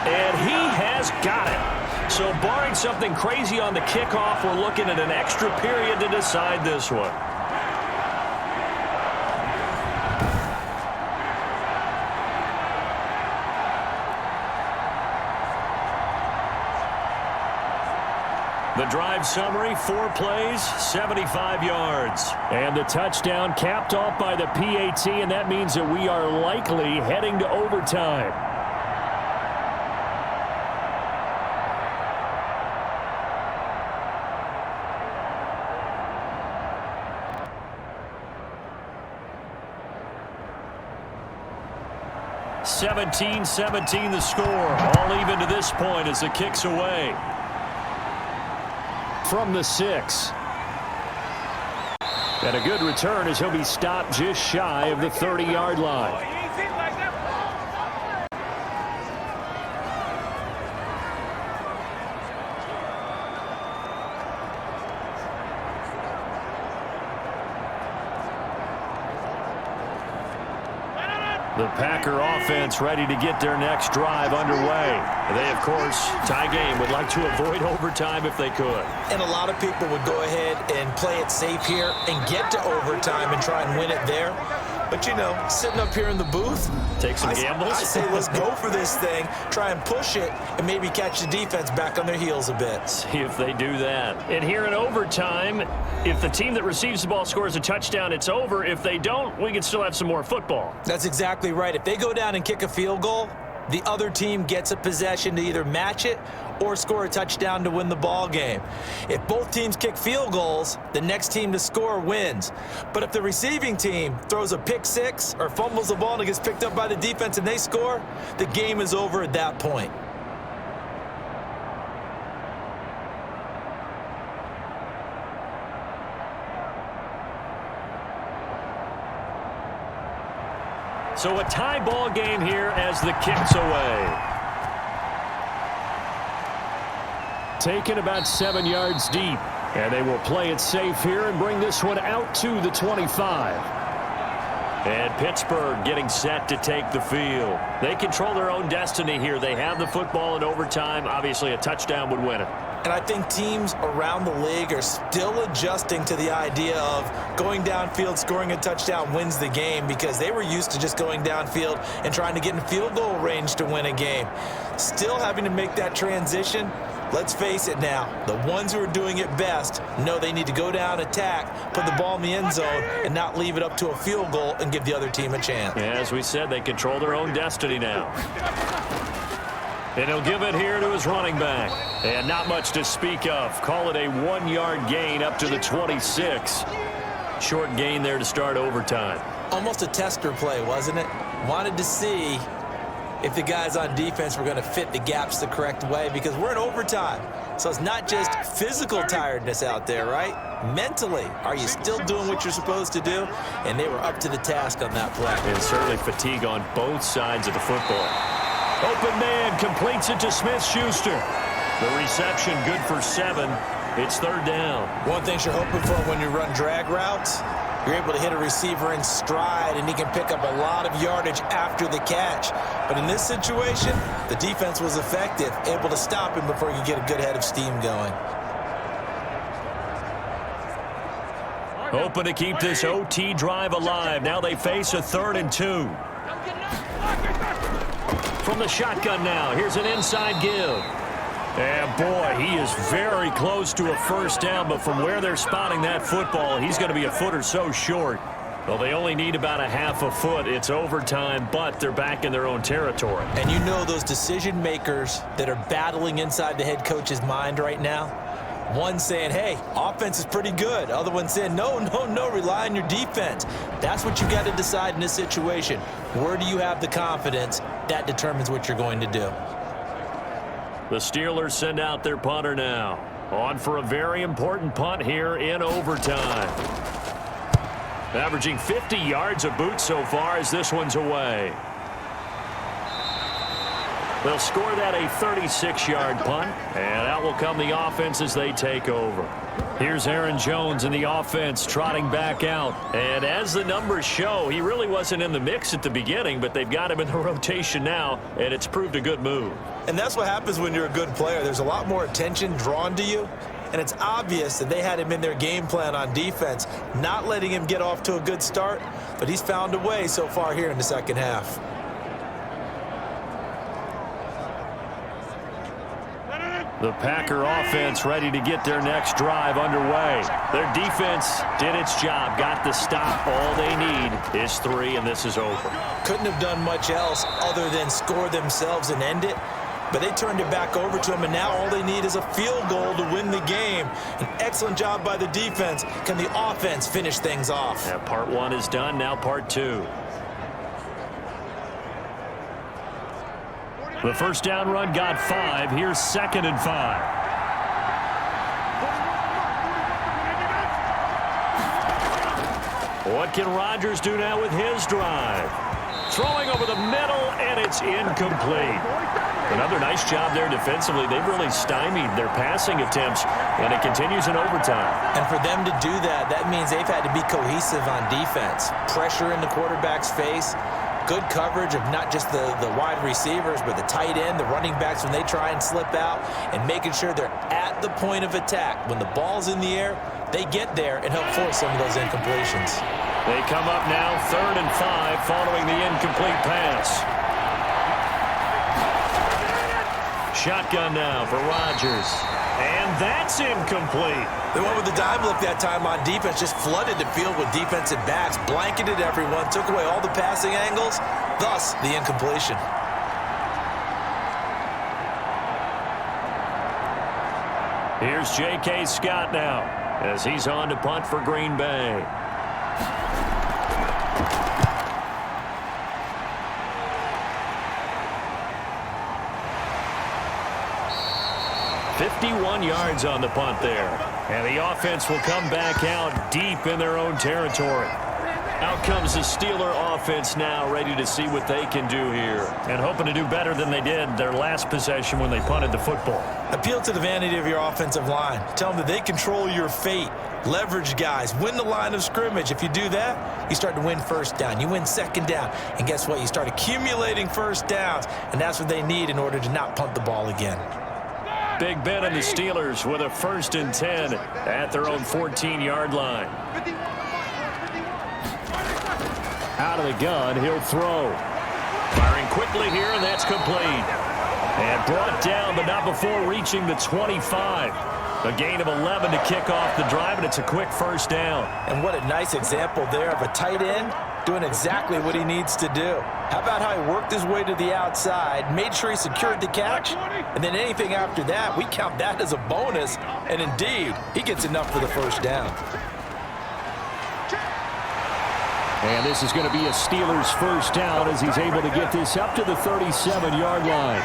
And he has got it. So barring something crazy on the kickoff, we're looking at an extra period to decide this one. The drive summary, 4 plays, 75 yards. And the touchdown capped off by the PAT, and that means that we are likely heading to overtime. (17-17) the score. All even to this point as the kick's away. From the 6. And a good return as he'll be stopped just shy of the 30-yard line. The Packer offense ready to get their next drive underway. They, of course, tie game, would like to avoid overtime if they could. And a lot of people would go ahead and play it safe here and get to overtime and try and win it there. But, you know, sitting up here in the booth, take some gambles. I say let's go for this thing, try and push it, and maybe catch the defense back on their heels a bit. See if they do that. And here in overtime, if the team that receives the ball scores a touchdown, it's over. If they don't, we can still have some more football. That's exactly right. If they go down and kick a field goal, the other team gets a possession to either match it or score a touchdown to win the ball game. If both teams kick field goals, the next team to score wins. But if the receiving team throws a pick six or fumbles the ball and it gets picked up by the defense and they score, the game is over at that point. So a tie ball game here as the kick's away. Taken about 7 yards deep. And they will play it safe here and bring this one out to the 25. And Pittsburgh getting set to take the field. They control their own destiny here. They have the football in overtime. Obviously, a touchdown would win it. And I think teams around the league are still adjusting to the idea of going downfield, scoring a touchdown wins the game, because they were used to just going downfield and trying to get in field goal range to win a game. Still having to make that transition. Let's face it now, the ones who are doing it best know they need to go down, attack, put the ball in the end zone, and not leave it up to a field goal and give the other team a chance. Yeah, as we said, they control their own destiny now. And he'll give it here to his running back. And not much to speak of. Call it a 1 yard gain up to the 26. Short gain there to start overtime. Almost a tester play, wasn't it? Wanted to see if the guys on defense were going to fit the gaps the correct way, because we're in overtime. So it's not just physical tiredness out there, right? Mentally, are you still doing what you're supposed to do? And they were up to the task on that play. And certainly fatigue on both sides of the football. Open man completes it to Smith-Schuster. The reception good for 7. It's third down. One thing you're hoping for when you run drag routes, you're able to hit a receiver in stride, and he can pick up a lot of yardage after the catch. But in this situation, the defense was effective, able to stop him before he could get a good head of steam going. Open to keep this OT drive alive. Now they face a 3rd and 2. From the shotgun now, here's an inside give. And boy, he is very close to a first down, but from where they're spotting that football, he's going to be a foot or so short. Well, they only need about a half a foot. It's overtime, but they're back in their own territory. And you know those decision makers that are battling inside the head coach's mind right now? One saying, hey, offense is pretty good. Other one saying, no, rely on your defense. That's what you got to decide in this situation. Where do you have the confidence? That determines what you're going to do. The Steelers send out their punter now. On for a very important punt here in overtime. Averaging 50 yards a boot so far as this one's away. They'll score that a 36-yard punt, and out will come the offense as they take over. Here's Aaron Jones in the offense trotting back out. And as the numbers show, he really wasn't in the mix at the beginning, but they've got him in the rotation now, and it's proved a good move. And that's what happens when you're a good player. There's a lot more attention drawn to you, and it's obvious that they had him in their game plan on defense, not letting him get off to a good start, but he's found a way so far here in the second half. The Packer offense ready to get their next drive underway. Their defense did its job, got the stop. All they need is 3, and this is over. Couldn't have done much else other than score themselves and end it, but they turned it back over to him, and now all they need is a field goal to win the game. An excellent job by the defense. Can the offense finish things off? Yeah, part 1 is done, now part 2. The first down run got 5. Here's 2nd and 5. What can Rodgers do now with his drive? Throwing over the middle, and it's incomplete. Another nice job there defensively. They've really stymied their passing attempts, and it continues in overtime. And for them to do that, that means they've had to be cohesive on defense. Pressure in the quarterback's face, good coverage of not just the wide receivers, but the tight end, the running backs when they try and slip out, and making sure they're at the point of attack. When the ball's in the air, they get there and help force some of those incompletions. They come up now 3rd and 5 following the incomplete pass. Shotgun now for Rodgers. And that's incomplete. They went with the dime look that time on defense, just flooded the field with defensive backs, blanketed everyone, took away all the passing angles, thus the incompletion. Here's J.K. Scott now as he's on to punt for Green Bay. "51 yards on the punt there. And the offense will come back out deep in their own territory. Out comes the Steeler offense now, ready to see what they can do here. And hoping to do better than they did their last possession when they punted the football. Appeal to the vanity of your offensive line. Tell them that they control your fate. Leverage guys. Win the line of scrimmage. If you do that, you start to win first down. You win second down. And guess what? You start accumulating first downs. And that's what they need in order to not punt the ball again. Big Ben and the Steelers with a 1st and 10 at their own 14-yard line. Out of the gun, he'll throw. Firing quickly here, and that's complete. And brought down, but not before reaching the 25. A gain of 11 to kick off the drive, and it's a quick first down. And what a nice example there of a tight end doing exactly what he needs to do. How about how he worked his way to the outside, made sure he secured the catch, and then anything after that, we count that as a bonus, and indeed, he gets enough for the first down. And this is going to be a Steelers first down as he's able to get this up to the 37-yard line.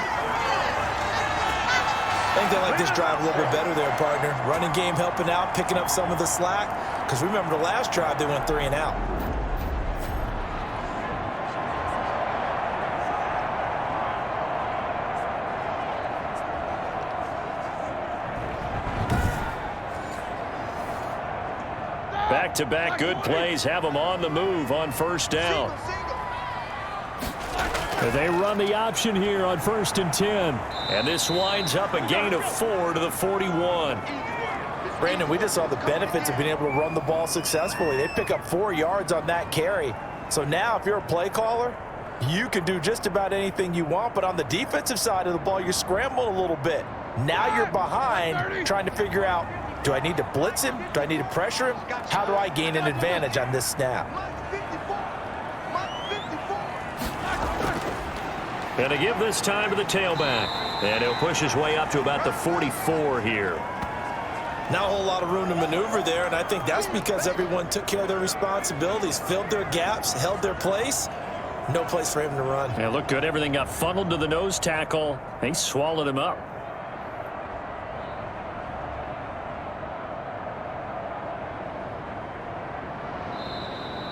I think they like this drive a little bit better there, partner. Running game helping out, picking up some of the slack. Because remember the last drive, they went 3 and out. Back-to-back good plays have them on the move on first down. They run the option here on 1st and 10. And this winds up a gain of 4 to the 41. Brandon, we just saw the benefits of being able to run the ball successfully. They pick up 4 yards on that carry. So now if you're a play caller, you can do just about anything you want. But on the defensive side of the ball, you're scrambling a little bit. Now you're behind trying to figure out, do I need to blitz him? Do I need to pressure him? How do I gain an advantage on this snap? And to give this time to the tailback. And he'll push his way up to about the 44 here. Not a whole lot of room to maneuver there, and I think that's because everyone took care of their responsibilities, filled their gaps, held their place. No place for him to run. Yeah, looked good. Everything got funneled to the nose tackle. They swallowed him up.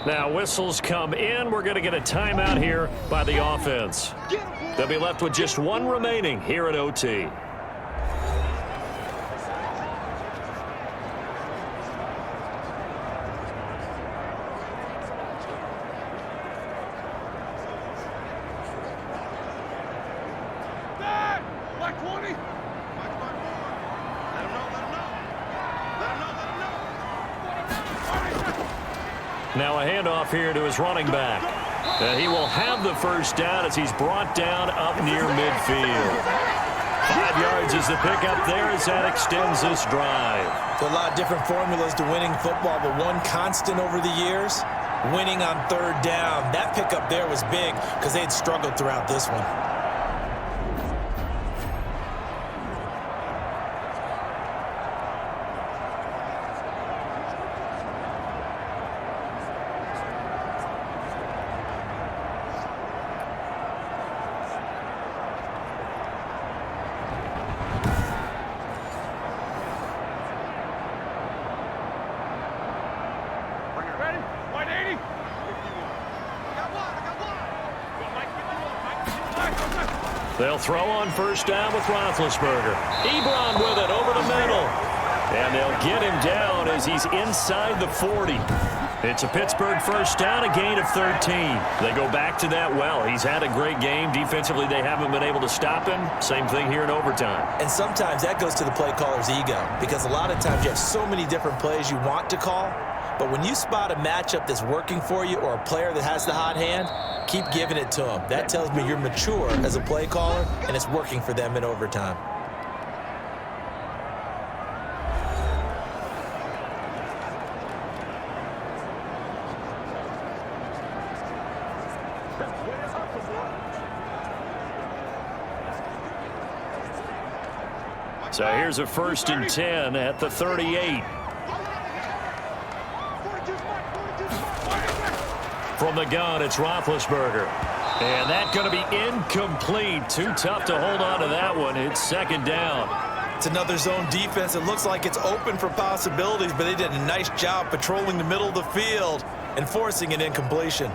Now whistles come in. We're going to get a timeout here by the offense. They'll be left with just 1 remaining here at OT. Now a handoff here to his running back. He will have the first down as he's brought down up near midfield. 5 yards is the pickup there as that extends this drive. There are a lot of different formulas to winning football, but one constant over the years, winning on 3rd down. That pickup there was big because they had struggled throughout this one. They'll throw on first down with Roethlisberger. Ebron with it over the middle. And they'll get him down as he's inside the 40. It's a Pittsburgh first down, a gain of 13. They go back to that well. He's had a great game. Defensively, they haven't been able to stop him. Same thing here in overtime. And sometimes that goes to the play caller's ego, because a lot of times you have so many different plays you want to call, but when you spot a matchup that's working for you or a player that has the hot hand, keep giving it to him. That tells me you're mature as a play caller, and it's working for them in overtime. So here's a 1st and 10 at the 38. From the gun, it's Roethlisberger. And that's going to be incomplete. Too tough to hold on to that one. It's 2nd down. It's another zone defense. It looks like it's open for possibilities, but they did a nice job patrolling the middle of the field and forcing an incompletion.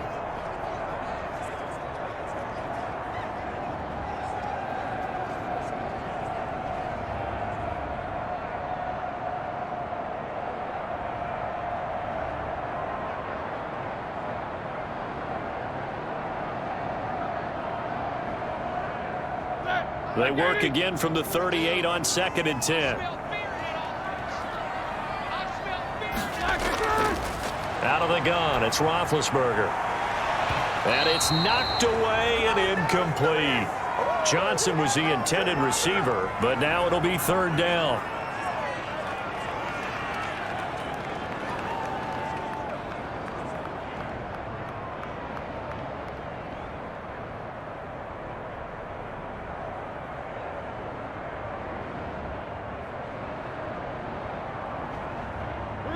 They work again from the 38 on 2nd and 10. Out of the gun, it's Roethlisberger. And it's knocked away and incomplete. Johnson was the intended receiver, but now it'll be 3rd down.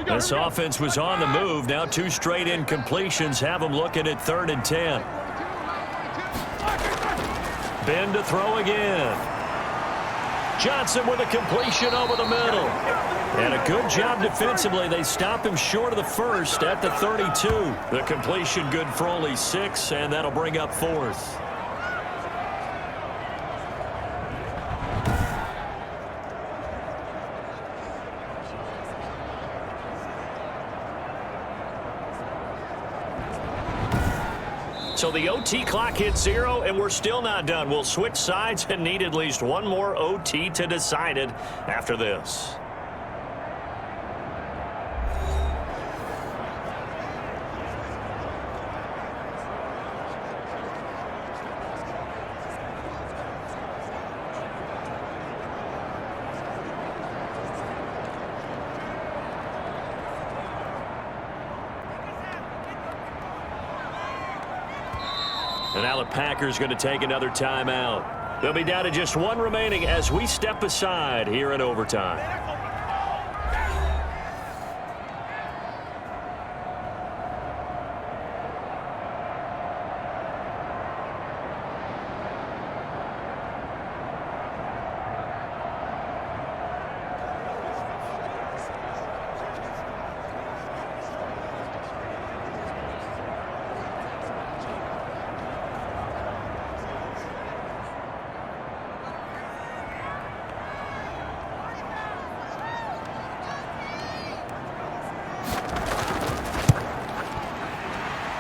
This offense was on the move. Now 2 straight incompletions have them looking at 3rd and 10. Ben to throw again. Johnson with a completion over the middle. And a good job defensively. They stop him short of the 1st at the 32. The completion good for only 6, and that'll bring up 4th. So the OT clock hits 0, and we're still not done. We'll switch sides and need at least one more OT to decide it after this. And now the Packers going to take another timeout. They'll be down to just 1 remaining as we step aside here in overtime.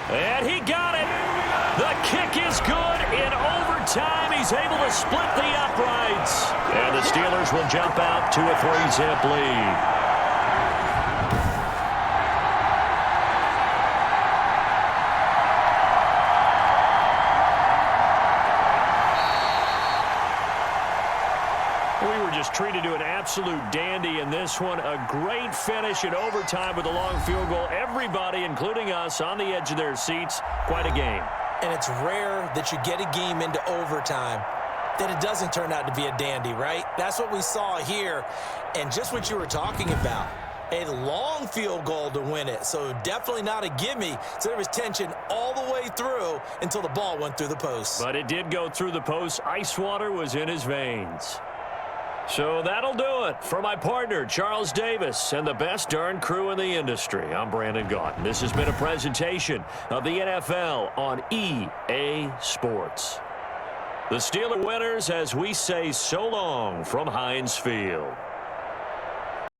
And he got it. The kick is good in overtime. He's able to split the uprights. And the Steelers will jump out to a 3-zip lead. Treated to an absolute dandy in this one. A great finish in overtime with a long field goal. Everybody, including us, on the edge of their seats. Quite a game. And it's rare that you get a game into overtime that it doesn't turn out to be a dandy, right? That's what we saw here. And just what you were talking about, a long field goal to win it. So definitely not a gimme. So there was tension all the way through until the ball went through the post. But it did go through the post. Ice water was in his veins. So that'll do it for my partner, Charles Davis, and the best darn crew in the industry. I'm Brandon Gaudin. This has been a presentation of the NFL on EA Sports. The Steelers winners as we say so long from Heinz Field.